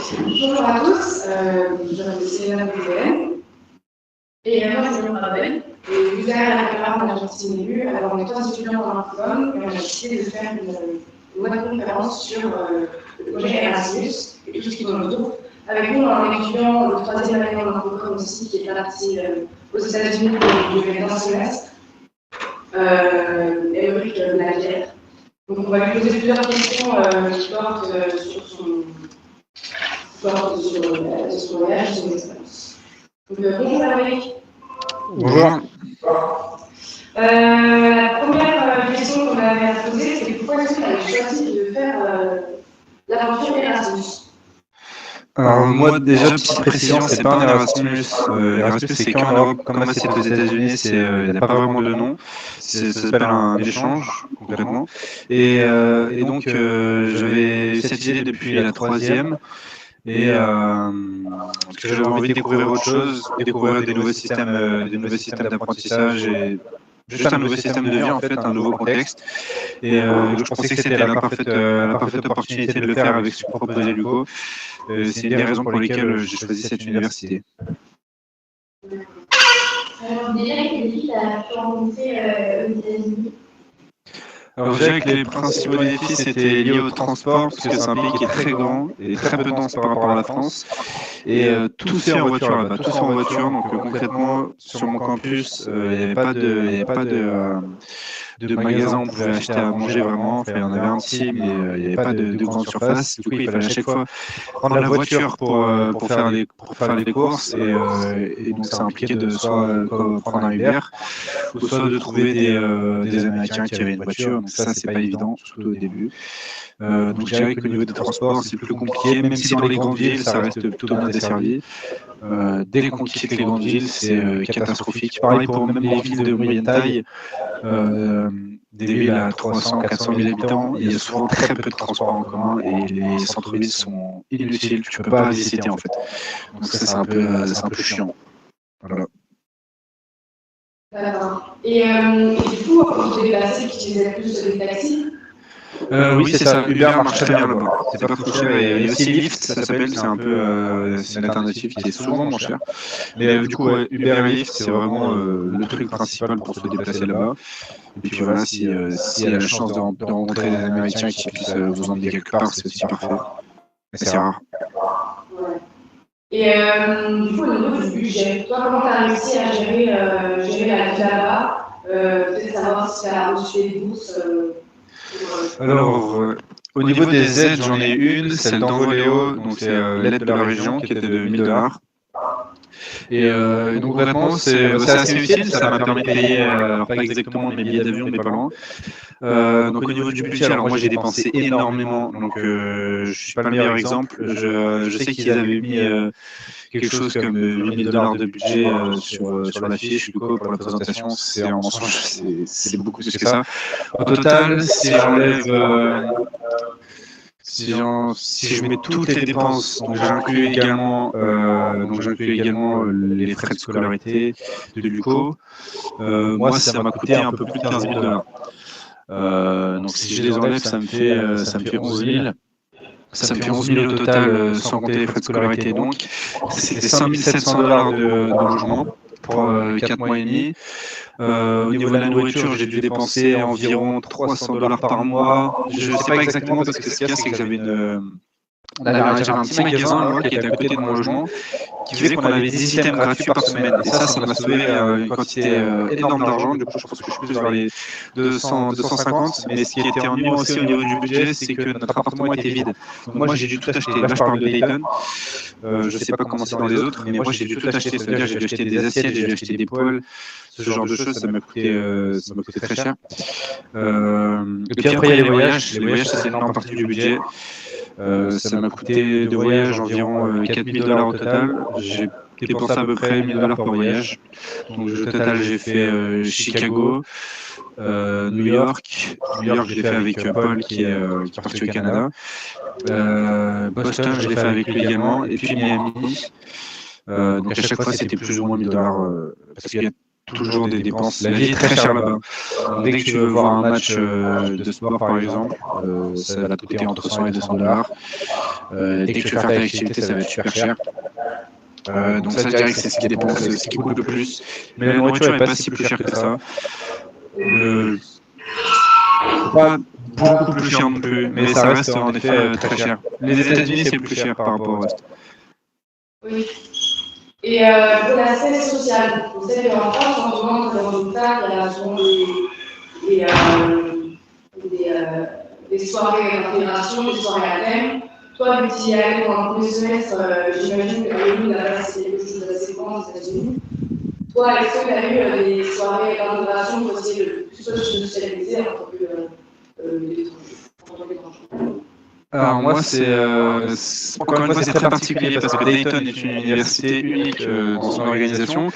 Bonjour à tous, je m'appelle Céline Bouvet. Et moi, c'est Lyon Rabel. Et vous avez la caméra de l'Argentine élue. Alors, on est 3 étudiants dans l'infocom et on a décidé de faire une web conférence sur le projet Erasmus et tout ce qui tourne autour. Avec nous, un étudiant de 3e année dans l'infocom aussi qui est parti aux États-Unis pour durer d'un semestre, Émeric Laguerre. Donc, on va lui poser plusieurs questions qui portent sur son voyage et son expérience. Donc, bonjour Émeric. Bonjour. La première question qu'on avait à poser, c'est pourquoi est-ce que tu avais choisi de faire l'aventure Erasmus? Alors moi déjà, petite précision, c'est pas un Erasmus. Erasmus c'est qu'en Europe, comme c'est aux États-Unis, il n'y a pas vraiment de nom. Ça s'appelle un échange complètement. Et donc j'avais cette idée depuis la 3e. Et parce que j'avais envie de découvrir autre chose, découvrir des nouveaux systèmes d'apprentissage et juste un nouveau système de vie en fait, un nouveau contexte. Et donc je pensais que c'était la parfaite opportunité de le faire avec ce que proposait Lugo. C'est une des raisons pour lesquelles j'ai choisi cette université. Alors déjà, quelle ville as-tu rencontré aux États-Unis? Alors, je dirais que les principaux défis, c'était lié au transport, parce que c'est un pays qui est très grand et très peu dense par rapport à la France. Et tout se fait en voiture là-bas, tout se fait en voiture. Donc concrètement, sur mon campus, il n'y avait pas de magasin où on pouvait acheter à manger vraiment. Enfin, il y en avait un petit, mais il n'y avait pas de grande surface. Du coup, il fallait à chaque fois prendre la voiture pour faire les courses. Et donc, ça impliquait de soit prendre un Uber, ou soit de trouver des Américains qui avaient une voiture. Donc ça, c'est pas évident, surtout au début. Donc je dirais qu'au niveau des transports, c'est plus compliqué, même si dans les grandes villes, ça reste plutôt bien desservi. Dès qu'on quitte les grandes villes, c'est catastrophique. Pareil pour même les villes de moyenne taille, des villes à 300, 400 000 habitants, il y a souvent très peu de transports en commun et les centres-villes sont inutiles, tu ne peux pas visiter en fait. Donc ça, c'est un peu chiant. Voilà. D'accord. Et du coup, pour te déplacer, tu utilisais plus des taxis? Oui, c'est ça. Uber marche très bien là-bas. C'est pas trop cher. Et il y a aussi Lyft, ça s'appelle. C'est un peu, c'est une alternative qui est souvent moins chère. Mais du coup, Uber et Lyft, c'est vraiment le truc principal pour se déplacer là-bas. Et puis voilà, s'il y a la chance de rencontrer des Américains qui puissent vous emmener quelque part, c'est aussi parfait. Mais c'est rare. Ouais. Et du coup, au niveau du budget, toi, comment tu as réussi à gérer la vie là-bas? Peut-être savoir si tu as reçu des bourses. Alors, au niveau des aides, j'en ai une, celle d'Envoléo, donc c'est l'aide de la région qui était de 1 000 $. Et donc vraiment, c'est assez utile, ça m'a permis de payer, alors pas exactement mes billets d'avion, mais pas loin. Donc au niveau du budget, alors moi j'ai dépensé énormément, donc je suis pas le meilleur exemple. Je sais qu'ils avaient mis quelque chose comme 8 000 $ de budget sur la fiche du coup pour la présentation. C'est un mensonge, c'est beaucoup plus que ça. Au total, si je mets toutes les dépenses, donc j'inclus également les frais de scolarité de l'UCO, moi ça m'a coûté un peu plus de 15 000 $. Donc si je les enlève, ça me fait 11 000. Ça me fait 11 000 au total, sans compter les frais de scolarité. Donc c'était 5 700 $ de logement pour 4 mois et demi. Au niveau de la nourriture, j'ai dû dépenser environ 300 $ par mois. Je ne sais pas exactement parce que ce qu'il y a, c'est que j'avais un petit magasin là, qui était à côté de mon logement qui faisait qu'on avait 10 items gratuits par semaine. Et ça m'a sauvé une quantité énorme d'argent. Du coup, je pense que je suis plus vers les 250. Mais ce qui était ennuyant aussi au niveau du budget, c'est que notre appartement était vide. Donc moi, j'ai dû tout acheter. Là, je parle de Dayton. Je ne sais pas comment c'est dans les autres, mais moi, j'ai dû tout acheter. C'est-à-dire, j'ai dû acheter des assiettes, j'ai dû acheter des poêles. Ce genre de choses, ça m'a coûté très cher. Et puis après, il y a les voyages. Les voyages, c'est une énorme partie du budget. Ça m'a coûté de voyage environ 4 000 $ au total. J'ai dépensé à peu près 1 000 $ par voyage. Donc au total, j'ai fait Chicago, New York. New York, je l'ai fait avec Paul qui est parti au Canada. Boston, je l'ai fait avec lui également. Et puis Miami. Donc à chaque fois, c'était plus ou moins 1 000 $ parce qu'il y a toujours des dépenses. La vie est très chère là-bas. Dès que tu veux voir un match de sport, par exemple, ça va te coûter entre 100 et 200 $. Dès que tu veux faire telle activité, ça va être super cher. Donc ça, je dirais que c'est ce qui dépense, ce qui coûte le plus. Mais la nourriture n'est pas si plus chère que ça. Pas beaucoup plus cher non plus, mais ça reste en effet très cher. Les États-Unis, c'est le plus cher par rapport au reste. Oui. Et pour l'aspect social, vous savez qu'en France, en ce moment, dans une table, il y a souvent des soirées d'intégration, des soirées à thème. Toi, vu que tu y es allé pendant le premier semestre, j'imagine que l'Élu, là-bas, c'est quelque chose d'assez grand aux États-Unis. Toi, est-ce que tu as eu des soirées d'intégration pour essayer de plus de socialiser en tant qu'étranger? Alors moi, encore une fois, c'est très particulier parce que Dayton est une université unique dans son organisation.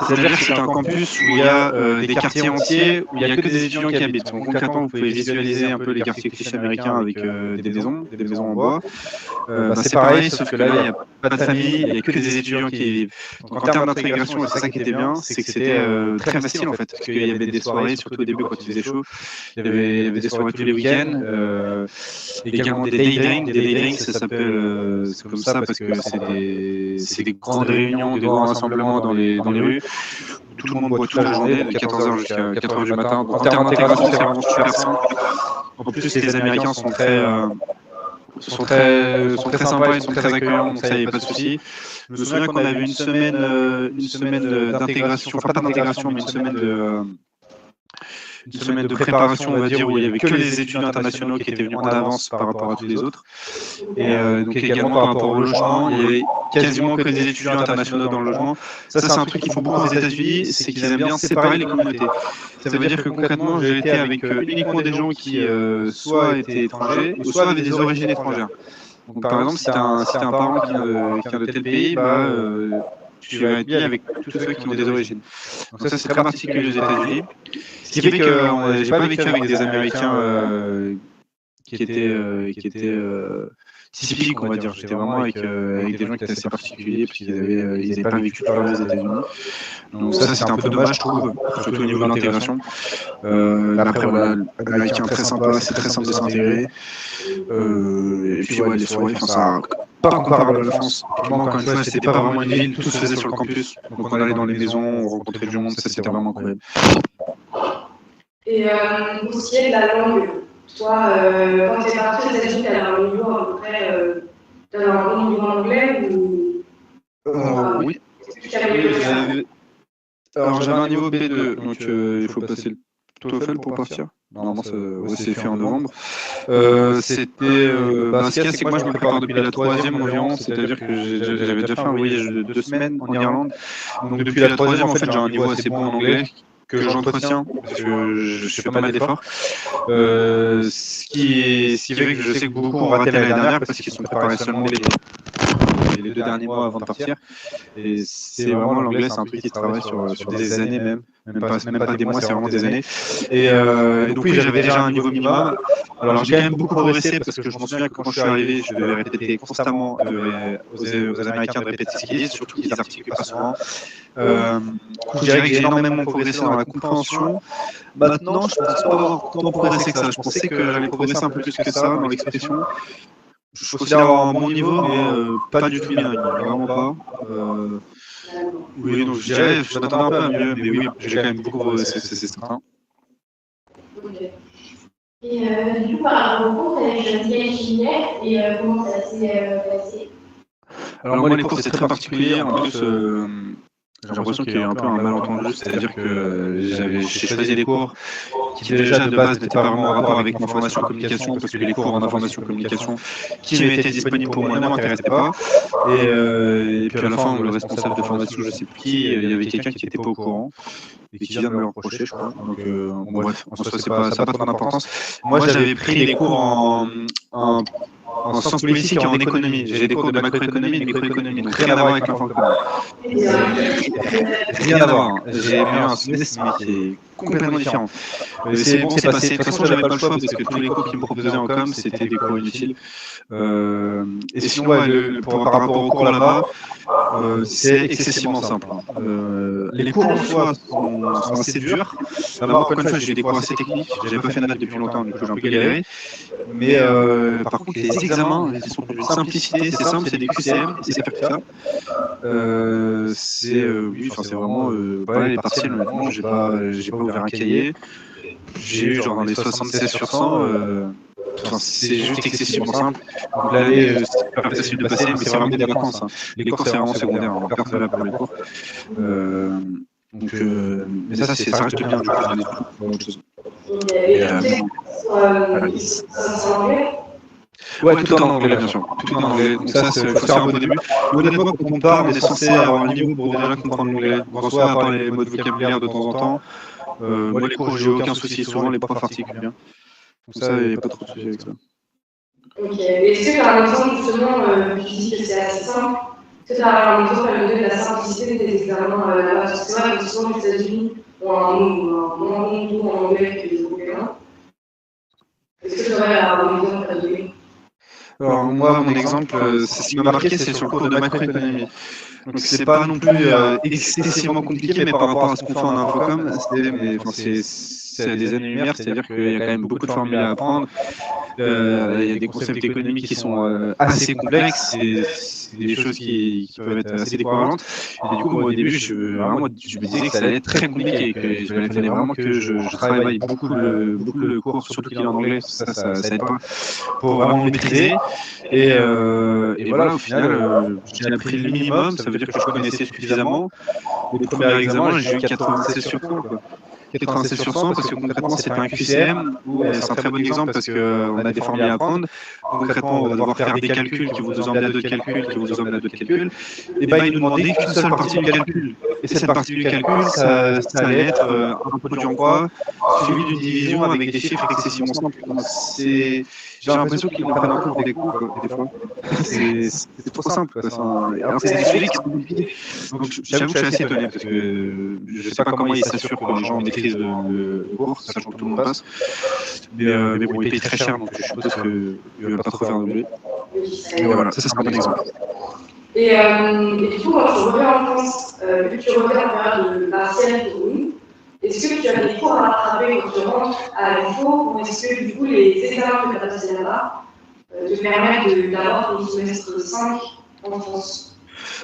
C'est-à-dire que c'est un campus où il y a des quartiers entiers où il n'y a que des étudiants qui habitent. Donc concrètement, vous pouvez visualiser un peu les quartiers clichés américains avec des maisons en bois. C'est pareil, sauf que là, il n'y a pas de famille, il n'y a que des étudiants qui y vivent. Donc en termes d'intégration, c'est ça qui était bien, c'est que c'était très facile en fait, parce qu'il y avait des soirées, surtout au début quand il faisait chaud, il y avait des soirées tous les week-ends, également des day drinks. Des day drinks, ça s'appelle c'est comme ça parce que c'est des grandes réunions, des grands rassemblements dans les rues. Tout le monde boit toute la journée, de 14h jusqu'à 4h du matin. Donc, en termes d'intégration, c'est vraiment super simple. En plus, les Américains sont très sympas, ils sont très accueillants, donc ça, il n'y a pas de souci. Je me souviens qu'on avait une semaine d'intégration, enfin pas d'intégration, mais une semaine de préparation, on va dire, où il n'y avait que les étudiants internationaux qui étaient venus en avance par rapport à tous les autres. Et donc également par rapport au logement, il y avait quasiment que des étudiants internationaux dans le logement. Ça, c'est un truc qu'ils font beaucoup aux États-Unis, c'est qu'ils aiment bien séparer les communautés. Ça veut dire que concrètement, j'ai été avec uniquement des gens qui soit étaient étrangers, ou soit avaient des origines étrangères. Donc par exemple, si tu as un parent qui vient de tel pays, tu vas être bien avec tous ceux qui ont des origines. Donc ça, c'est très particulier aux États-Unis. Ce qui fait que j'ai pas vécu avec des Américains qui étaient typiques, on va dire. J'étais vraiment avec des gens qui étaient assez particuliers, parce qu'ils n'avaient pas vécu par aux États-Unis. Donc ça, c'était un peu dommage, je trouve, surtout au niveau de l'intégration. Après, voilà, l'Américain très sympa, c'est très simple de s'intégrer. Et puis, ouais, les soirées, ça pas comparable à la France. Moi, encore une fois, c'était pas vraiment une ville, tout se faisait sur le campus. Donc on allait dans les maisons, on rencontrait du monde, ça c'était vraiment incroyable. Et pour ce qui est de la langue, toi, quand tu es parti aux États-Unis, tu avais un niveau à peu près, tu avais un bon niveau en anglais ou... Oui. Alors j'avais un niveau B2, donc il faut passer le TOEFL pour partir. Normalement, c'est fait en novembre. Ce qu'il y a, c'est que moi, je me prépare depuis la 3e environ, c'est-à-dire que j'avais déjà fait un voyage de 2 semaines en Irlande. Donc, depuis la 3e, en fait, j'ai un niveau assez bon en anglais que j'entretiens, parce que je fais pas mal d'efforts. Ce qui fait que je sais que beaucoup ont raté l'année dernière parce qu'ils sont préparés seulement les 2 derniers mois avant de partir. Et c'est vraiment l'anglais, c'est un truc qui travaille sur des années même pas des mois, c'est vraiment des années. Et donc oui, j'avais déjà un niveau minimum. Alors j'ai quand même beaucoup progressé parce que je me souviens que quand je suis arrivé, je devais répéter constamment aux Américains de répéter ce qu'ils disent, surtout qu'ils articulent pas souvent. Je dirais que j'ai énormément progressé dans la compréhension. Maintenant, je ne pense pas avoir tant progressé que ça. Je pensais que j'allais progresser un peu plus que ça dans l'expression. Je considère avoir un bon niveau, mais pas du tout bilingue, vraiment pas. Oui, donc je dirais, je m'attendais un peu à mieux, mais oui, j'ai quand même beaucoup progressé, c'est certain. Okay. Et du coup, par rapport au cours, tu as choisi quelle filière et comment ça s'est passé? Alors moi, les cours, c'est très particulier. En plus, j'ai l'impression qu'il y a eu un peu un malentendu, c'est-à-dire que j'ai choisi des cours qui déjà de base n'étaient pas vraiment en rapport avec mon formation en communication, parce que les cours en information et communication qui m'étaient disponibles pour moi ne m'intéressaient pas. Et puis à la fin, le responsable de formation, je ne sais plus qui, il y avait quelqu'un qui n'était pas au courant et qui vient de me le reprocher, je crois. Donc bon, bref, en soi, ça n'a pas trop d'importance. Moi, j'avais pris des cours en sciences politiques et en économie. J'ai des cours de macroéconomie et microéconomie, donc rien à voir avec l'info. Rien à voir. J'ai eu un semestre qui complètement différent. C'est bon, c'est passé. De toute façon, j'avais pas le choix parce que tous les cours qu'ils me proposaient en com, c'était des cours inutiles. Et sinon, ouais, par rapport aux cours là-bas, c'est excessivement simple. Les cours en soi sont assez durs. D'abord, encore une fois, j'ai eu des cours assez techniques. J'avais pas fait de maths depuis longtemps, donc j'ai un peu galéré. Mais par contre, les examens, ils sont d'une simplicité. C'est simple, c'est des QCM, c'est faire que ça. Oui, enfin, c'est vraiment les partiels. Honnêtement, j'ai pas ouvert un cahier. J'ai eu genre dans les 76 sur 100. C'est juste excessivement simple. Donc l'année, c'est pas facile de passer, mais c'est vraiment des vacances. Hein. Les cours, c'est vraiment secondaire. On perd pas là pour les cours. Mais ça reste bien. Ouais, tout en anglais, bien sûr. Tout en anglais. Donc ça, c'est faut faire un bon début. Honnêtement, quand on part, on est censé avoir un niveau pour déjà comprendre l'anglais. En soi, à part les mots de vocabulaire de temps en temps. Moi, les cours, j'ai aucun souci. Souvent, les profs articulent bien. Donc ça, il n'y a pas trop de soucis avec ça. Ok. Est-ce que tu as un exemple, justement, tu dis que c'est assez simple, est-ce que tu as un exemple à me donner de la simplicité des examens là-bas? Parce que c'est vrai que souvent, les États-Unis ont un moins bon niveau en anglais que les Européens. Est-ce que tu aurais un exemple à donner? Alors, moi, mon exemple, ce qui m'a marqué, c'est sur le cours de macroéconomie. Donc, c'est pas non plus excessivement compliqué, mais par rapport à ce qu'on fait en infocom, c'est des années-lumière, c'est-à-dire qu'il y a quand même beaucoup de formules à apprendre. Il y a des concepts économiques qui sont assez complexes, c'est des choses qui peuvent être assez décourageantes. Et du coup, moi, au début, je me disais que ça allait être très compliqué, que il fallait vraiment que je travaille beaucoup le cours, surtout qu'il est en anglais, ça aide pas pour vraiment le maîtriser. Et voilà, au final, j'ai appris le minimum, ça veut dire que je connaissais suffisamment. Les premiers examens, j'ai eu 96 sur 100, quoi. 96 sur 100 parce que concrètement c'est pas un QCM, c'est un très bon exemple parce qu'on a des formules à apprendre. Concrètement, on va devoir faire des calculs qui vont nous emmener à d'autres calculs, qui vont nous emmener à d'autres calculs. Et bien, ils nous demandaient qu'une seule partie du calcul. Et cette partie du calcul, ça allait être un produit en croix, suivi d'une division avec des chiffres excessivement simples. J'ai l'impression qu'ils nous prennent un peu pour des coups, des fois. C'est trop simple. Alors, c'est des sujets qui sont compliqués. Donc, j'avoue que je suis assez étonné parce que je ne sais pas comment ils s'assurent que les gens maîtrisent le cours, sachant que tout le monde passe. Mais bon, ils payent très cher, donc je suppose qu'ils ne veulent pas trop faire d'oublier. Et voilà, ça c'est un bon exemple. Et du coup, quand tu reviens en France, vu que tu reviens en période de partiel pour nous, est-ce que tu as des cours à rattraper quand tu rentres à l'UFO, ou est-ce que du coup les examens que tu as passés là-bas te permettent d'avoir ton semestre 5 en France?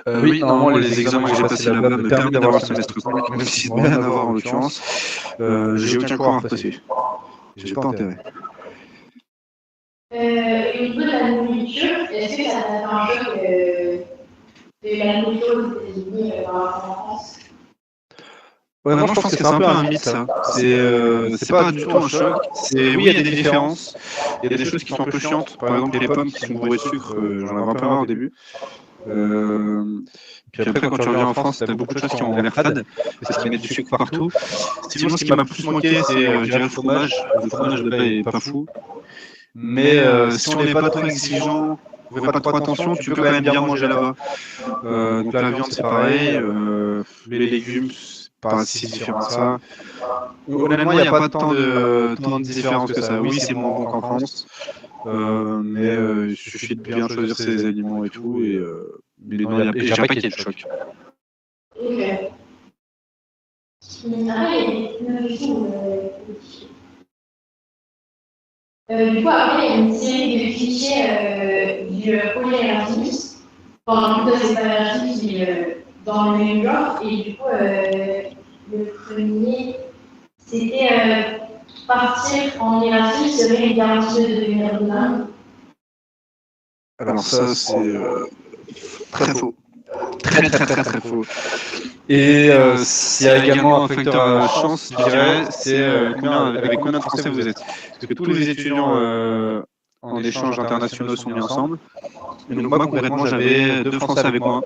Oui, normalement, les examens que j'ai passés là-bas me permettent d'avoir le semestre 5, même si c'est rien à voir en l'occurrence. J'ai aucun cours à repasser. J'ai pas intérêt. Au niveau de la nourriture, est-ce que ça t'a fait un choc de la nourriture aux États-Unis par rapport en France? Ouais, non, je pense que c'est un peu un mythe, ça. C'est pas du tout un choc. Oui, il y a des différences. Il y a des choses qui sont un peu chiantes. Par exemple, les pommes qui sont bourrées de sucre, j'en avais un peu marre au début. Puis après, quand tu reviens en France, tu as beaucoup de choses qui ont l'air fades, parce qu'ils mettent du sucre partout. Sinon, ce qui m'a plus manqué, c'est je dirais le fromage. Le fromage de là est pas fou. Mais si on n'est pas trop exigeant, on ne fait pas trop attention, tu peux quand même bien manger là-bas. Donc la viande, c'est pareil. Les légumes, c'est pas si différent que ça. Honnêtement, il n'y a pas tant de différence que ça. Oui, c'est moins bon qu'en France. Mais il suffit de bien choisir ses aliments et tout. Mais non, il n'y a pas qu'il y ait de choc. Ok. Après, il y a une question. Du coup, après, il y a une série de clichés du projet Erasmus. Enfin, plutôt, c'est pas Erasmus, mais dans le même genre. Et du coup, le premier, c'était partir en Erasmus serait une garantie de devenir bilingue. Alors ça, c'est très faux. Très faux. Et il y a également un facteur chance, je dirais, c'est avec combien de Français vous êtes. Parce que tous les étudiants en échange internationaux sont mis ensemble. Et donc moi, concrètement, j'avais 2 Français avec moi.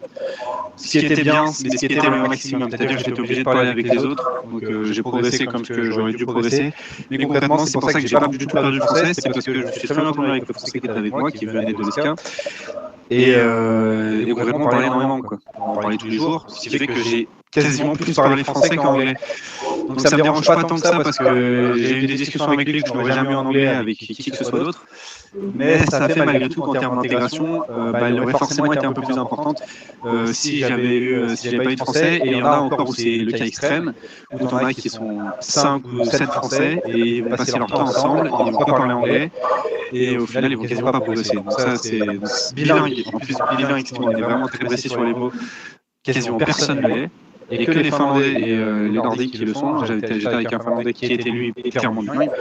Ce qui était bien, mais ce qui était le maximum. C'est-à-dire que j'étais obligé de parler avec les autres. Donc j'ai progressé comme ce que j'aurais dû progresser. Mais concrètement, c'est pour ça que j'ai pas du tout perdu le français. C'est parce que je suis très bien entendu avec le français qui était avec moi, qui venait de l'ESCA. Et concrètement, on parlait énormément, quoi. On parlait tous les jours. Ce qui fait que j'ai quasiment plus parlé français qu'anglais. Donc ça me dérange pas tant que ça parce que j'ai eu des discussions avec lui que je n'aurais jamais eu en anglais avec qui que ce soit d'autre. Mais ça a fait malgré tout qu'en termes d'intégration, elle aurait forcément été un peu plus importante si j'avais pas eu de français. Et il y en a encore où c'est le cas extrême, où il y en a qui sont 5 ou 7 français et ils vont passer leur temps ensemble, ils vont pas parler anglais et au final ils vont quasiment pas progresser. Donc ça c'est bilingue. En plus bilingue, on est vraiment très précis sur les mots. Quasiment personne ne l'est. Et que les Finlandais et les Nordiques qui le sont. J'étais avec un Finlandais qui était lui clairement bilingue,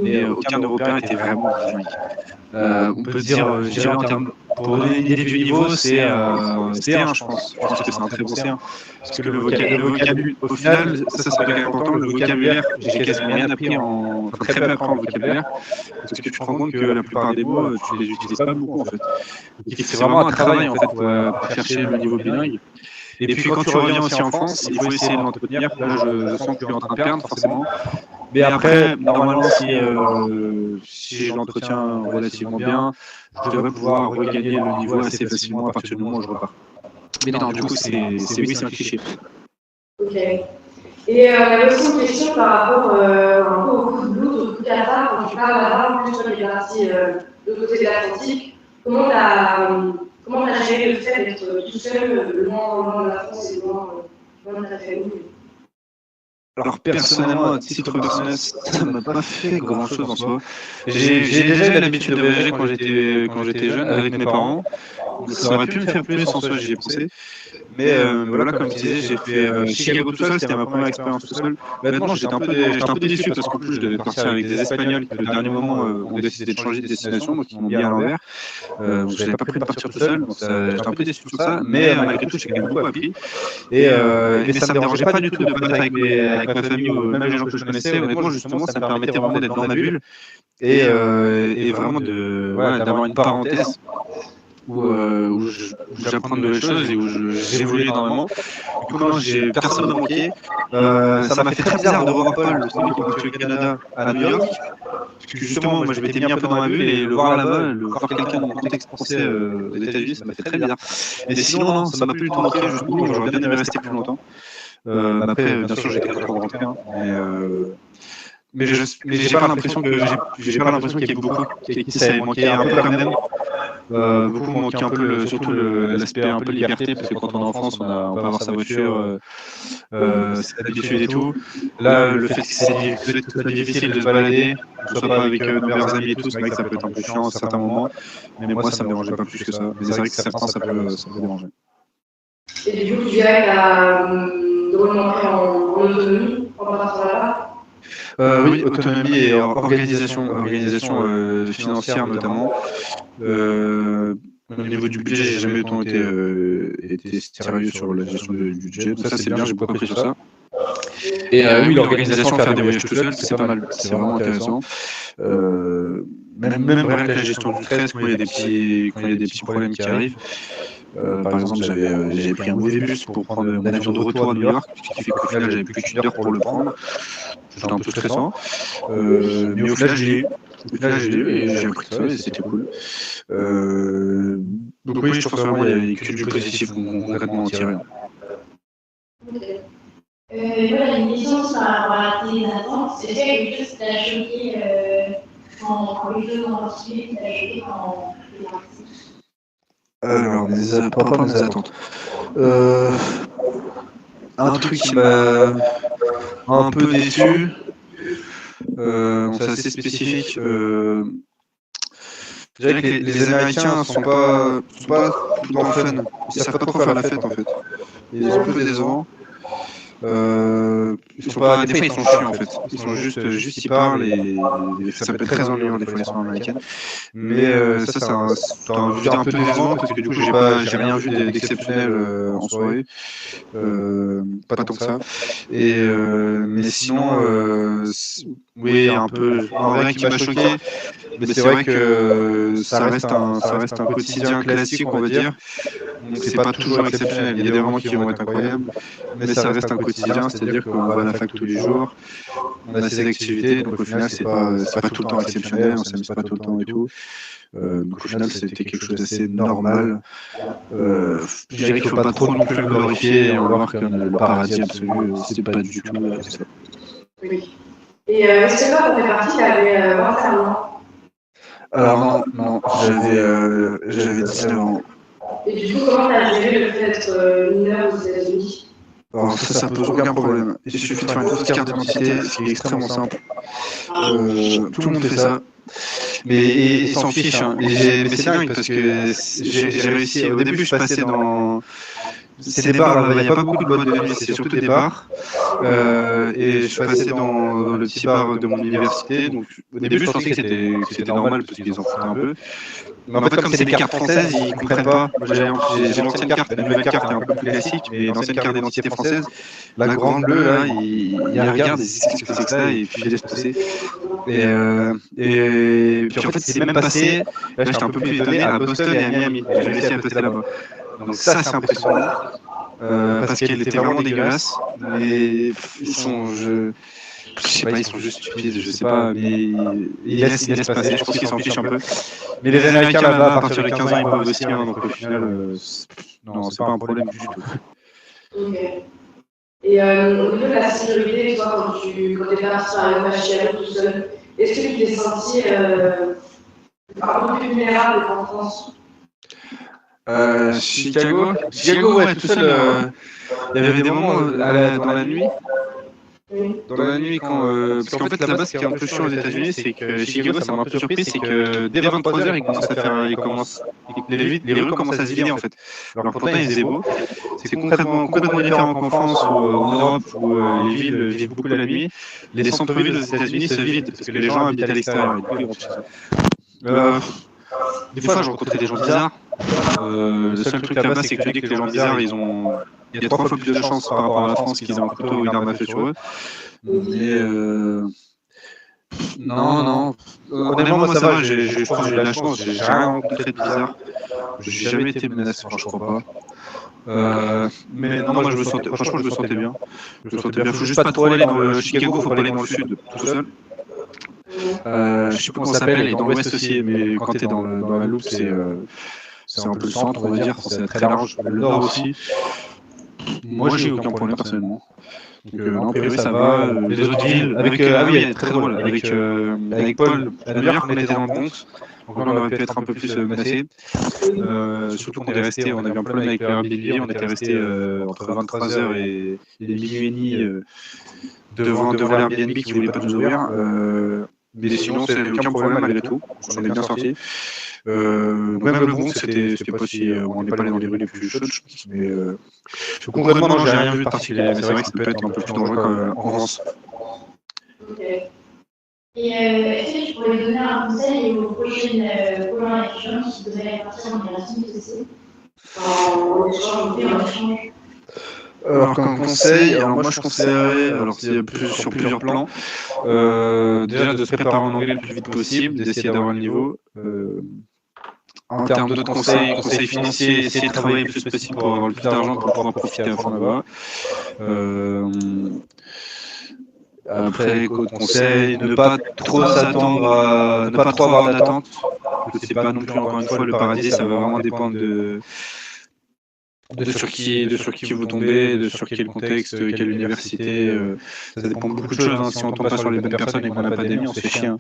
mais aucun Européen était vraiment bilingue. On peut dire, je dirais en termes, pour donner une idée du niveau, c'est C1, je pense. Je pense que c'est un très bon C1. Parce que le vocabulaire, au final, ça c'est important, le vocabulaire, j'ai quasiment rien appris très peu appris en vocabulaire, parce que tu te rends compte que la plupart des mots, tu les utilises pas beaucoup en fait. C'est vraiment un travail en fait pour chercher le niveau bilingue. Et puis quand tu reviens aussi en France, il faut essayer de l'entretenir. Là, je sens que je suis en train de perdre forcément. Mais après, normalement, si je l'entretiens relativement bien, je devrais pouvoir regagner le niveau assez facilement à partir du moment où je repars. Mais non, du coup, c'est un cliché. Ok. Et j'avais aussi une question par rapport un peu au coup de blues, au coup de Qatar, quand tu parles là-bas, plus sur les parties de l'autre côté de l'Atlantique. Comment tu as géré le fait d'être tout seul, loin de la France et loin de ta famille? Alors personnellement, à titre personnel, ça ne m'a pas fait grand-chose en soi. J'ai déjà eu l'habitude de voyager quand j'étais jeune avec mes parents. Ça aurait pu me faire plus en soi, j'y ai pensé. Mais voilà, comme je disais, j'ai fait Chicago tout seul, c'était ma première expérience tout seul. Honnêtement, j'étais un peu déçu parce qu'en plus, je devais partir avec des Espagnols qui, au dernier moment, ont décidé de changer de destination, donc ils m'ont mis à l'envers. Donc, je n'avais pas prévu de partir tout seul, donc j'étais un peu déçu de tout ça. Mais malgré tout, j'ai quand même beaucoup appris. Et ça ne me dérangeait pas du tout de ne pas être avec ma famille ou même les gens que je connaissais. Honnêtement, justement, ça me permettait vraiment d'être dans ma bulle et vraiment d'avoir une parenthèse où j'apprends de nouvelles choses et où j'évolue énormément. Du coup, quand j'ai personne ne manqué, ça m'a fait très bizarre de revoir Paul, celui qui est au Canada, à New York. Parce que justement, moi je m'étais mis un peu dans ma bulle et le voir là-bas, le voir quelqu'un dans le contexte français aux États-Unis, ça m'a fait très bizarre. Mais sinon, non, ça m'a plus du tout manqué, justement, j'aurais bien aimé rester plus longtemps. Après, bien sûr, j'étais content de rentrer, mais j'ai pas l'impression qu'il y ait beaucoup qui ça ait manqué un peu quand même. Beaucoup manqué un peu surtout l'aspect un peu liberté, parce que quand on est en France, on peut avoir sa voiture, c'est l'habitude et tout. Là, le fait que ce soit difficile de se balader, que ce soit pas avec nos meilleurs amis et tout, c'est vrai que ça peut être un peu chiant à certains moments, mais moi ça me dérangeait pas plus que ça. Mais c'est vrai que certains ça peut déranger. Et du coup, tu dirais que tu as rentrer en autonomie en partant là-bas? Oui, autonomie et organisation financière notamment. Au niveau du budget, j'ai jamais autant été sérieux sur la gestion du budget. Donc ça c'est bien, j'ai beaucoup appris sur ça. Et oui, l'organisation, faire des voyages tout seul, c'est pas mal, c'est vraiment intéressant. Même rien que la gestion du stress, quand il y a des petits problèmes qui arrivent. Par exemple, j'avais pris un mauvais bus pour prendre mon avion de retour à New York, ce qui fait qu'au final, j'avais plus qu'une heure pour le prendre. C'était un peu stressant. Mais au final, j'ai eu et j'ai appris ça et c'était cool. Donc oui, je pense vraiment qu'il n'y a que du positif concrètement en tirer. Okay. Voilà, une question par rapport à tes attentes. Est-ce qu'il y a quelque chose qui t'a choqué quand les choses en particulier qui t'a choqué quand tu es parti? Alors, mes attentes. Un truc qui m'a un peu déçu, c'est assez spécifique. Je dirais que les Américains sont pas tout dans le fun. Ils savent pas trop faire la fête en fait. Ils sont un peu décevants. Des fois ils sont chiants en fait. Ils sont juste ils parlent et ça peut être très ennuyant des fois les soirées américaines. Mais ça c'est un peu décevant parce que du coup j'ai rien vu d'exceptionnel en soirée. Pas tant que ça. Mais sinon oui un peu rien qui m'a choqué. Mais c'est vrai que ça reste un quotidien classique on va dire. Donc c'est pas toujours exceptionnel. Il y a des moments qui vont être incroyables, mais ça reste un quotidien, c'est-à-dire qu'on va à la fac tous les jours, on a ses activités, donc au final c'est pas tout le temps exceptionnel, on s'amuse pas tout le temps et tout. Donc au final c'était quelque chose d'assez normal. Je dirais qu'il faut pas trop non plus le glorifier et en voir comme le paradis absolu, c'est pas du tout ça. Oui. Et est-ce que toi, dans tes parties, tu avais 21 ans? Alors non, j'avais 19 ans. Et du coup, comment tu as géré le fait d'être mineur aux États-Unis? Alors ça pose aucun problème. Il suffit de faire une fausse carte d'identité, ce qui est extrêmement simple. Tout le monde fait ça. Mais ils s'en fichent. Hein. Mais c'est dingue parce que j'ai réussi. Au début, je passais dans ces bars. Il n'y a pas beaucoup de boîtes de nuit, c'est surtout des bars. Et je passais dans le petit bar de mon université. Donc, au début, je pensais que c'était normal parce qu'ils en foutaient un peu. Mais en fait, comme c'est des cartes françaises, ils ne comprennent pas. J'ai l'ancienne carte, la nouvelle carte est un peu plus classique, mais l'ancienne carte d'identité française, la grande bleue, là, ils regardent, ils disent qu'est-ce que c'est que ça, et puis ils laissent passer. Et puis en fait, c'est même passé, là j'étais un peu plus étonné, à Boston et à Miami. J'ai réussi à passer là-bas. Donc ça, c'est impressionnant. Parce qu'elle était vraiment dégueulasse. Mais ils sont. Je sais pas, ils sont juste stupides, je sais pas, mais ils laissent passer, je pense qu'ils s'en fichent un peu. Mais les Américains là-bas, à partir de 15 ans, ils peuvent aussi, hein, donc au final, non, c'est pas un problème du tout. Ok. Et au niveau de la sécurité, toi, quand t'es parti par exemple à Chicago tout seul, est-ce que tu t'es senti un peu plus vulnérable qu'en France? Chicago, ouais, tout seul, il y avait des moments dans la nuit. Oui. Dans la nuit, parce qu'en fait là-bas, ce qui est un peu chiant aux États-Unis, c'est que Chicago, ça m'a un peu surpris, c'est que dès 23h, les rues commencent à se vider en fait. Alors pourtant, il faisait beau. C'est complètement différent qu'en France ou en Europe où les villes vivent beaucoup la nuit. Les centres-villes aux États-Unis se vident parce que les gens habitent à l'extérieur. Et du coup, ils rentrent chez eux. Des fois, j'ai rencontré des gens bizarres. Le seul truc là-bas, c'est que tu dis que les gens bizarres, il y a 3 fois plus de chances par rapport à la France qu'ils aient un couteau ou une arme à feu sur eux. Mais non. Honnêtement, moi ça va, je pense que j'ai eu de la chance, j'ai rien rencontré de bizarre. J'ai jamais été menacé, je crois pas. Mais non, moi franchement, je me sentais bien. Faut juste pas trop aller dans Chicago, faut pas aller dans le sud tout seul. Je sais pas comment ça s'appelle, et dans l'ouest aussi, mais quand t'es dans la loupe, c'est un peu le centre, on va dire, c'est très large. Le nord aussi. Moi, j'ai eu aucun problème personnellement. Donc, non, a priori, ça va. Les autres villes, oui, très drôle. Avec Paul, à New York, on était dans le Bronx. Donc là, on aurait pu être un peu plus menacé. Surtout qu'on est resté, on avait un problème avec Airbnb, on était resté entre 23h et minuit et demi devant l'Airbnb qui voulait pas nous ouvrir. Mais sinon, c'est aucun problème malgré tout. On est bien sorti. Même le Bronx, c'était pas si. On n'est pas allé dans les rues les plus chaudes, je pense. Mais concrètement, non, j'ai rien vu de particulier. Mais c'est vrai que ça peut être un peu plus dangereux qu'en France. Ok. Et est-ce que tu pourrais donner un conseil aux prochaines colons étudiants qui devraient partir en Erasmus aussi? En échange. Alors comme conseil, moi je conseillerais, sur plusieurs plans, déjà de se préparer en anglais le plus vite possible, d'essayer d'avoir le niveau. En termes d'autres conseils financiers, essayer de travailler le plus possible pour avoir le plus d'argent pour pouvoir profiter à fond là-bas. Après, autre conseil, ne pas trop s'attendre ne pas trop avoir d'attente. C'est pas non plus, encore une fois, le paradis, ça va vraiment dépendre de sur qui vous tombez, de sur quel contexte, quelle université. Ça dépend de beaucoup de choses. Hein. Si on tombe pas sur les bonnes personnes et qu'on n'a pas d'amis, on se fait chier. Hein.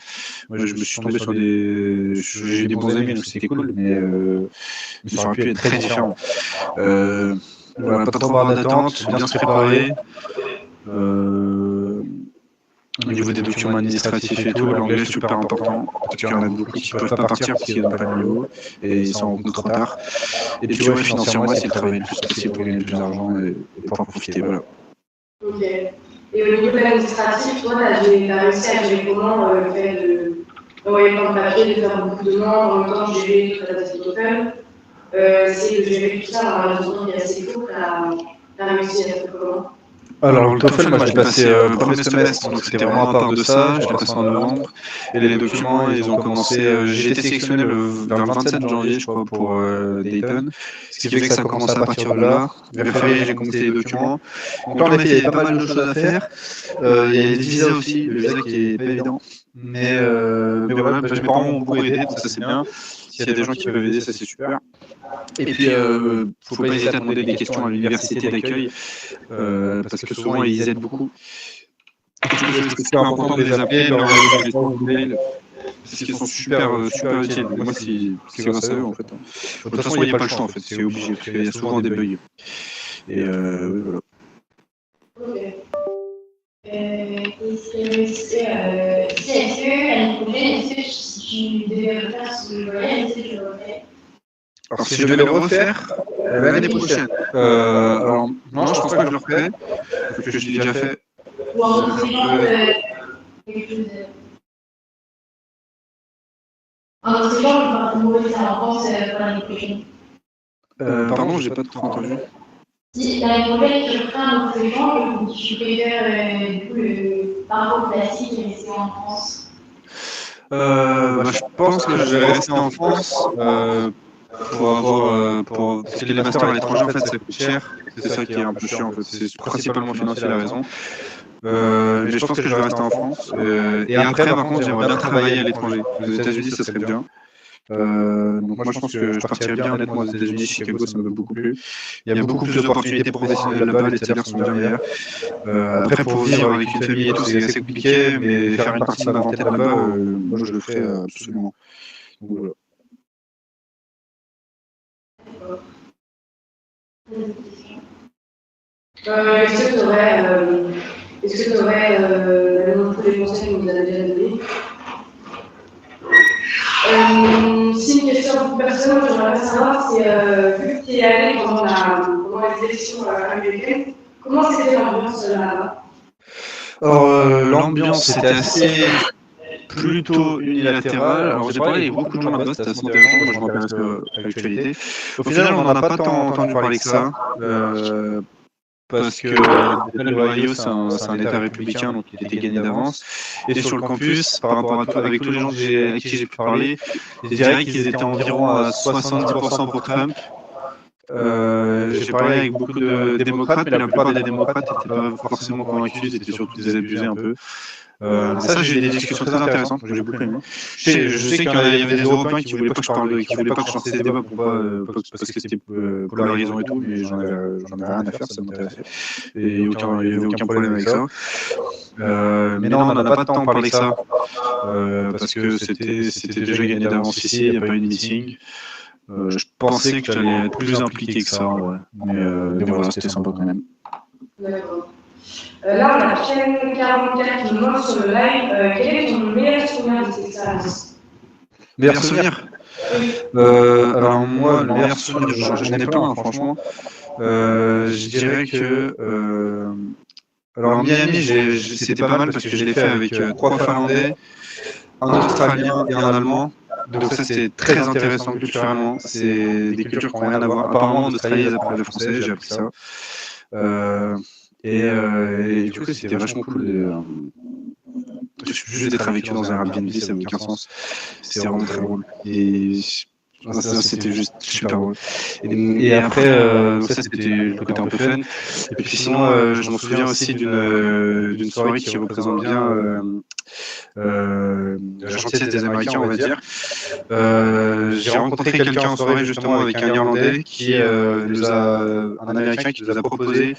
Moi, je me suis tombé sur j'ai eu des bons amis, donc c'était cool, mais ça aurait pu être très différent. Voilà, pas trop avoir d'attente, bien se préparer. Au niveau des documents administratifs et tout, l'anglais est super important. Parce qu'il y en a beaucoup qui ne peuvent pas partir parce qu'ils n'ont pas le niveau et ils s'en rendent compte trop tard. Et puis, financièrement, c'est de travailler le plus possible pour gagner le plus d'argent et pour en profiter. Voilà. Ok. Et au niveau de l'administratif, toi, tu as réussi à gérer comment le fait d'envoyer plein de papiers, de faire beaucoup de demandes, en même temps de gérer toute la tâche TOEFL. C'est de gérer tout ça dans un temps qui est assez court. Tu as réussi à faire comment? Alors, le TOEFL, moi, je l'ai passé premier semestre, donc c'était vraiment à part de ça. Je l'ai passé en novembre. Et les documents, ils ont commencé. J'ai été sélectionné vers le 27 janvier, je crois, pour Dayton. Ce qui fait que ça a commencé à partir de là. Vers février, j'ai commencé les documents. Donc là, en effet, il y avait pas mal de choses à faire. Il y a les visas aussi, le visa qui est pas évident. Mais voilà, mes parents m'ont beaucoup aidé, donc ça c'est bien. S'il y a des gens qui peuvent aider, ça c'est super. Et puis, faut pas hésiter à demander des questions à l'université d'accueil, parce que souvent ils aident beaucoup. C'est super important de les appeler, de leur envoyer des messages ou des mails, parce qu'ils sont super utiles. Moi, c'est grâce à eux en fait. De toute façon, il n'y a pas le choix en fait, c'est obligé, parce qu'il y a souvent des bugs. Et oui, voilà. Ok. Est-ce que l'année prochaine, si tu devais refaire ce voyage, est-ce que tu le refais? Alors, si je devais le refaire l'année prochaine, alors non, je pense pas que je le referai, parce que je l'ai déjà fait. Ou en conséquence, quelque chose de... En conséquence, je vais mourir ça en France pour l'année prochaine. Pardon, j'ai pas trop entendu. Si l'année prochaine, tu referais un autre échange, tu préfères du coup le parcours classique et rester en France? Je pense que je vais rester en France parce que les masters à l'étranger en fait ça coûte cher. C'est ça qui est un peu chiant en fait. C'est principalement financier la raison. Mais je pense que je vais rester en France. Et après par contre j'aimerais bien travailler à l'étranger. Aux États-Unis ça serait bien. Donc moi je pense que je partirais bien honnêtement aux États-Unis, Chicago ça me va beaucoup plus. Il y a beaucoup plus d'opportunités professionnelles là-bas, les salaires sont bien meilleurs. Après pour vivre avec une famille et tout c'est assez compliqué, mais faire une partie de ma vente là-bas, moi je le ferais absolument. Donc, voilà. Est-ce que tu aurais des conseils que vous avez déjà donnés? Si une question plus personnelle, j'aimerais savoir, c'est vu que tu es allé pendant les élections américaines, comment c'était l'ambiance là-bas? Alors, l'ambiance c'était assez plutôt unilatérale. Alors, j'ai parlé avec beaucoup de gens là-bas, c'était assez intéressant. Moi, je m'intéresse à l'actualité. Au final, on n'en a pas tant entendu parler que ça. Parce que l'Ohio, c'est un État républicain, donc il était gagné d'avance. Et sur le campus, par rapport avec tous les gens avec qui j'ai pu parler, je dirais qu'ils étaient environ à 70% pour Trump. J'ai parlé avec beaucoup de démocrates, mais la plupart des démocrates n'étaient pas forcément convaincus, ils étaient surtout désabusés un peu. Ça, j'ai eu des discussions très intéressantes, j'ai beaucoup aimé. Je sais qu'il y avait des Européens qui voulaient pas que je parle, qui voulaient pas que je lance ces débats parce que c'était polarisant et tout, mais j'en avais rien à faire, ça m'intéressait. Et il n'y avait aucun problème avec ça. Mais non, on n'en a pas tant parlé que ça, parce que c'était déjà gagné d'avance ici, il n'y a pas eu de meeting. Je pensais que j'allais être plus impliqué que ça, ouais. Mais voilà, c'était sympa quand même. D'accord. Là, on a Ken 44 qui nous demande sur le live quel est ton meilleur souvenir de cette expérience? Meilleur souvenir? Alors moi, le meilleur souvenir, j'en ai plein, hein, franchement. Je dirais que... alors Miami, c'était pas mal parce que je l'ai fait avec 3 Finlandais, un Australien et un Allemand. Donc ça, c'était très intéressant culturellement. C'est des cultures qui n'ont rien à voir. Apparemment, en Australie, ils apprennent le français, j'ai appris ça. Et du coup, c'était vachement cool. Juste d'être avec eux dans un Airbnb, ça n'a aucun sens. C'était vraiment très drôle. Et ça, c'était juste super drôle. Et après, ça, c'était le côté un peu fun. Et puis sinon, je m'en souviens aussi d'une soirée qui représente bien la gentillesse des Américains, on va dire. J'ai rencontré quelqu'un en soirée justement avec un Irlandais un Américain qui nous a proposé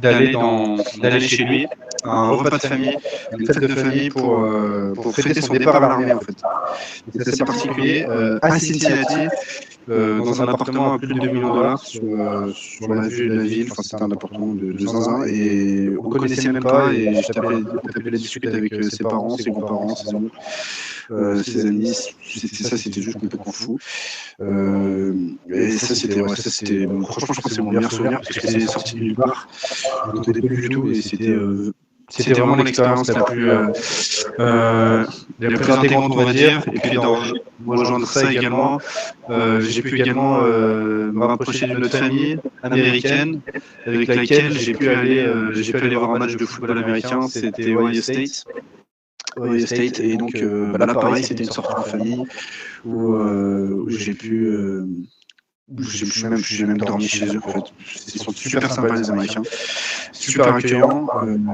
d'aller chez lui, un repas de famille, une fête de famille pour fêter son départ à l'armée en fait. C'est assez particulier, à Cincinnati, dans un appartement à plus de $2 millions sur la vue de la ville. Enfin, c'était un appartement de zinzin et on ne connaissait même pas. Et je tapais la discute avec ses parents, ses grands-parents, ses oncles, ses amis. C'était juste complètement fou. Et ça, c'était franchement, je pense que c'est mon meilleur souvenir parce que c'était sorti de nulle part. Je n'entendais plus du tout et c'était c'était vraiment l'expérience la plus intégrante, on va dire. Et puis dans rejoindre ça également, j'ai pu également me rapprocher d'une autre famille américaine avec laquelle j'ai pu aller voir un match de football américain. C'était Ohio State. Et donc là pareil, c'était une sortie en famille où j'ai même dormi chez eux en fait. Ils sont super sympas les Américains, super accueillants.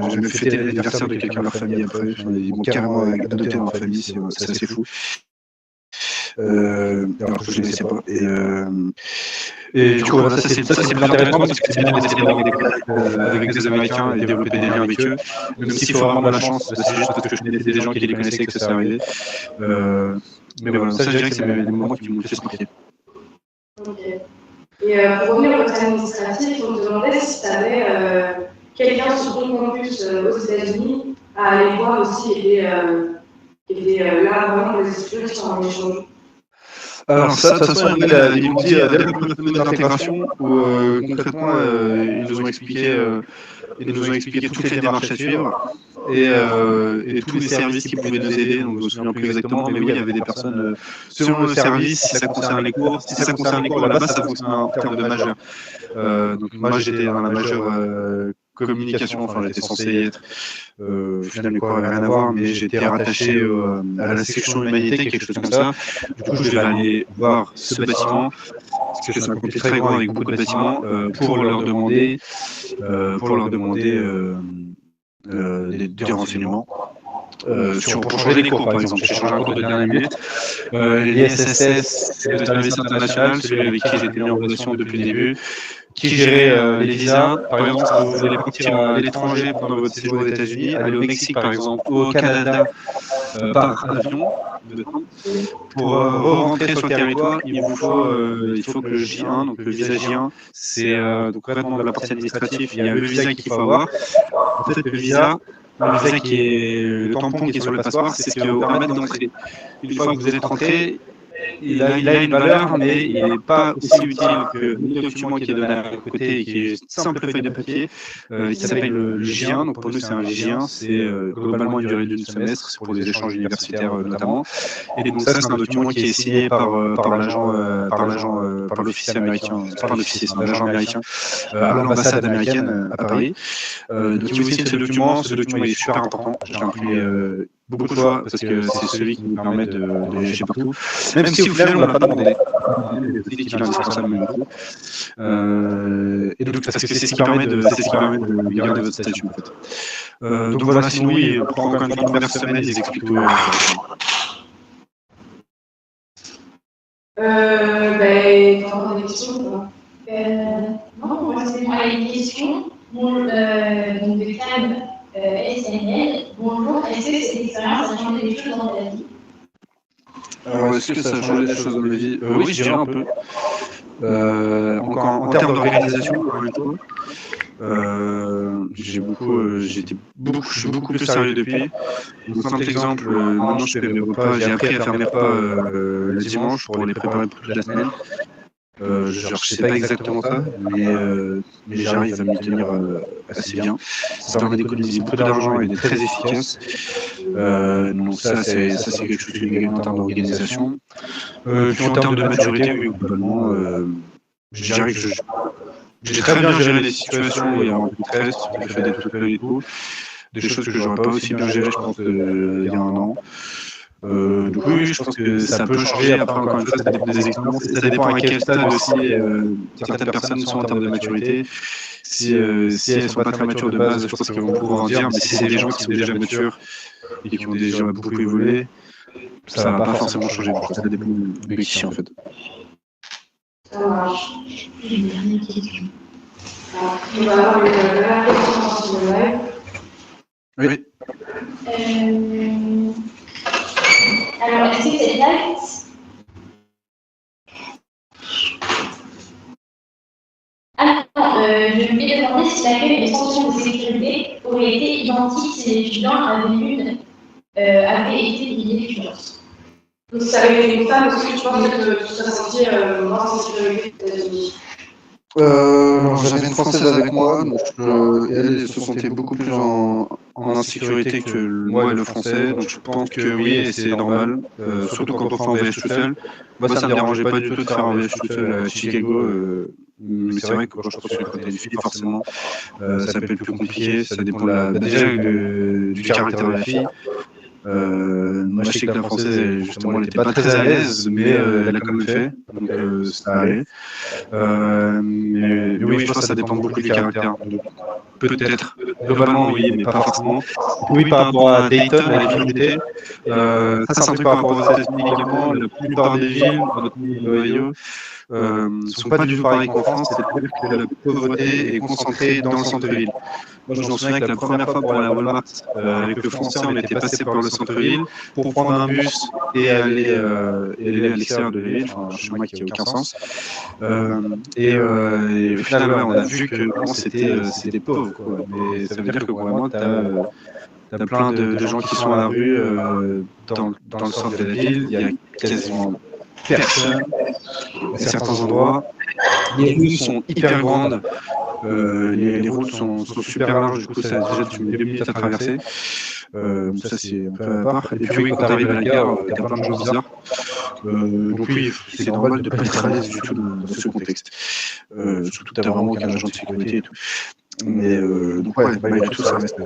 J'ai même fêté l'anniversaire de quelqu'un de leur famille après. Ils m'ont carrément adopté dans leur famille, c'est assez fou. Alors que je ne les connaissais pas. Et du coup, voilà, ça c'est plus intéressant parce que c'est bien d'essayer avec des Américains et développer des liens avec eux. Même s'il faut vraiment de la chance, c'est juste parce que je connaissais des gens qui les connaissaient que ça s'est arrivé. Mais voilà, ça je dirais que c'est les moments qui m'ont fait se marquer. Ok. Et pour revenir au côté administratif, on me demandait si tu avais quelqu'un sur ton campus aux États-Unis à aller voir aussi et là vraiment pour les étudiants qui sont en échange. Alors ça, de toute façon, ils m'ont dit dès la première semaine d'intégration où concrètement ils nous ont expliqué toutes les démarches à suivre et tous les services qui pouvaient nous aider. Donc je me souviens plus exactement, mais oui, il y avait des personnes selon le service, si ça concerne les cours. Si ça concerne les cours, là-bas, ça fonctionne en termes de majeur. Donc moi, j'étais dans la majeure communication, enfin j'étais censé y être. Finalement, les cours n'avaient rien à voir, mais j'étais rattaché à la section humanité, quelque chose comme ça. Du coup, je devais aller voir ce bâtiment, parce que c'est un campus très grand avec beaucoup de bâtiments, pour leur demander des renseignements. Pour changer les cours, par exemple. J'ai changé un cours de dernière minute. L'ISSS, c'est le service international, celui avec qui j'étais mis en relation depuis le début, qui gérait les visas. Par exemple, si vous voulez partir à l'étranger pendant votre séjour aux États-Unis, aller au Mexique, par exemple, ou au Canada, par avion, pour rentrer sur le territoire, il faut que le J1, donc le visa J1, c'est donc vraiment de la partie administrative, il y a le visa qu'il faut avoir. En fait, le visa qui est le tampon qui est sur le passeport, c'est ce qui va vous permettre d'entrer. Une fois que vous êtes rentré, il a une valeur, mais il n'est pas aussi utile que le document qui est donné à côté et qui est une simple feuille de papier, qui s'appelle le J1. Donc pour nous, c'est un J1, c'est globalement une durée d'une semestre, c'est pour des échanges universitaires notamment. Et donc ça, c'est un document qui est signé par l'officier américain, c'est pas un officier, c'est un agent américain à l'ambassade américaine à Paris. Donc il vous signe ce document il est super important. J'ai imprimé beaucoup de fois parce que c'est celui qui nous permet de voyager partout. Même si au final on ne l'a pas demandé. C'est qu'il est indispensable même beaucoup. Et donc parce que c'est ce qui permet de garder votre statut en fait. Donc voilà, sinon oui, pour encore une première semaine, ils expliquent tout. T'as encore des questions ou pas? Non, moi c'est moi une question. Donc de CAB SNL. Bonjour, est-ce que cette expérience a changé des choses dans ta vie? Alors, est-ce que ça a changé des choses dans ma vie? Oui, je dirais un peu. En termes d'organisation, je suis beaucoup plus sérieux depuis. Un simple exemple, maintenant je fais mes repas, j'ai appris à faire mes repas le dimanche pour les préparer pour toute la semaine. Je sais pas exactement ça, mais j'arrive à m'y tenir assez bien. Ça permet d'économiser beaucoup d'argent et d'être très efficace. Donc ça c'est quelque chose qui est également en termes d'organisation. Puis en termes de maturité, oui, globalement, je dirais que j'ai très bien géré les situations où il y a un peu de stress, j'ai fait des trucs et tout, des choses que j'aurais pas aussi bien gérées, je pense, il y a un an. Donc oui, je pense que ça peut changer. Après, encore une fois, ça dépend des expériences, ça dépend à quel stade aussi certaines personnes sont en termes de maturité. Si elles sont pas très matures de base, je pense qu'elles vont pouvoir en dire, mais si c'est des gens qui sont déjà matures et qui ont déjà beaucoup évolué, ça va pas forcément changer. Ça dépend de qui en fait. Ça marche. Une dernière question. On va avoir une dernière question sur le live. Oui. Alors, est-ce que cette date je voulais demander si l'accueil des sanctions de sécurité aurait été identique si les étudiants avaient été liés d'étudiants. Donc, si ça avait été une femme, est-ce que tu penses que tu serais senti moins en sécurité aux États-Unis? Alors, j'avais une Française avec moi, donc elle se sentait beaucoup plus en insécurité que moi et le Français, donc je pense que oui, et c'est normal, surtout quand on fait un voyage tout seul. Moi, ça me dérangeait pas du tout de faire un voyage tout seul à Chicago, mais c'est vrai que je pense que quand t'as une fille, forcément, ça peut être plus compliqué, ça dépend déjà du caractère de la fille. Moi, je sais que la Française, justement, elle n'était pas très à l'aise, mais elle a quand même fait, donc ça allait. Mais oui, je pense que ça dépend beaucoup du caractère. Donc, peut-être, globalement, oui, mais pas forcément. Oui, par rapport à Dayton, à la ville où j'étais, ça, c'est un truc par rapport aux États-Unis également. La plupart des villes, notamment l'Ohio, ne sont pas du tout pareilles qu'en France, c'est-à-dire que la pauvreté est concentrée dans le centre-ville. Moi, je me souviens que la première fois pour aller à Walmart, avec le Français, on était passé par le centre-ville pour prendre un bus et aller à l'extérieur de la ville, enfin, un chemin qui n'a aucun sens. Et au final, on a vu que c'était pauvre, quoi. Mais ça veut dire que vraiment, t'as plein de gens qui sont à la rue dans le centre de la ville, il y a quasiment personne à certains endroits. Les rues sont hyper grandes, les routes sont super larges, du coup ça déjà tu mets 2 minutes à traverser. Ça c'est un peu à part. Et puis oui, quand tu arrives à la gare, t'as plein de gens bizarres. Donc oui, c'est normal de ne pas être à l'aise du tout dans ce contexte. Surtout t'as vraiment aucun agent de sécurité et tout. Mais donc ouais, malgré tout ça reste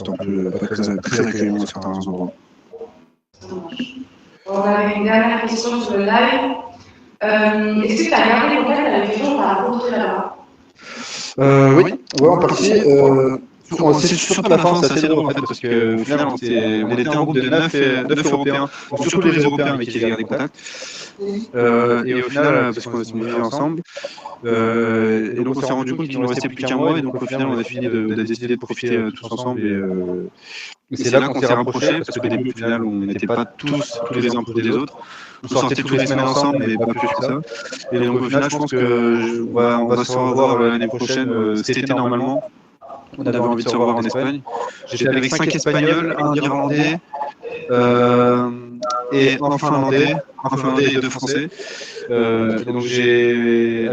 un peu pas très accueillant à certains endroits. On avait une dernière question sur le live. Est-ce que tu as gardé contact avec les gens qu'on a rencontrés là-bas? Oui, en partie. C'est surtout à la fin, c'est assez drôle en fait, parce qu'au final, on était un groupe de 9 Européens, surtout les Européens avec qui j'ai gardé contact. Et au final, parce qu'on vivait ensemble, et donc on s'est rendu compte qu'il nous restait plus qu'un mois, et donc au final, on a décidé de profiter tous ensemble. Et c'est là qu'on s'est rapprochés, parce qu'au début, au final, on n'était pas tous les uns pour les autres. On sortait toutes les semaines ensemble, mais pas plus que ça. Et donc au final, je pense qu'on va se revoir l'année prochaine, cet été normalement. On avait envie de se revoir en Espagne. J'étais avec 5 Espagnols, un Irlandais et un Finlandais et 2 Français. Donc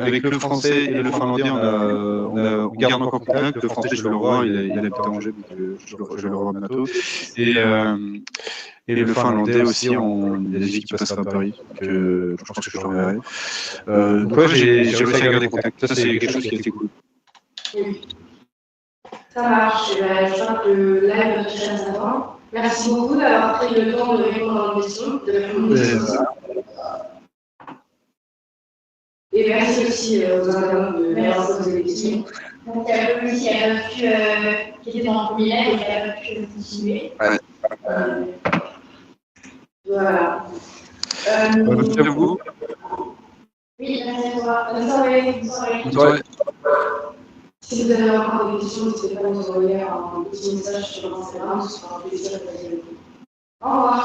avec le Français et le Finlandais, on garde encore contact. Le Français, je vais le revoir, il habite à Angers, donc je vais le revoir bientôt. Et le Finlandais aussi, il y a des qui passera à Paris, donc je pense que je le reverrai. Donc ouais, j'ai réussi à garder contact. Ça, c'est quelque chose qui a été cool. Oui. Ça marche. Je crois que le live va toucher à sa fin. Merci beaucoup d'avoir pris le temps de répondre aux questions. Et merci aussi aux internautes de m'avoir posé des questions. Donc, il y a aussi qui était dans le premier live et qui n'a pas pu continuer. Voilà. Merci à vous. Oui, merci à toi. Bonne soirée. Si vous avez encore des questions, n'hésitez pas à nous envoyer un petit message sur Instagram, ce sera un plaisir de vous répondre. Au revoir.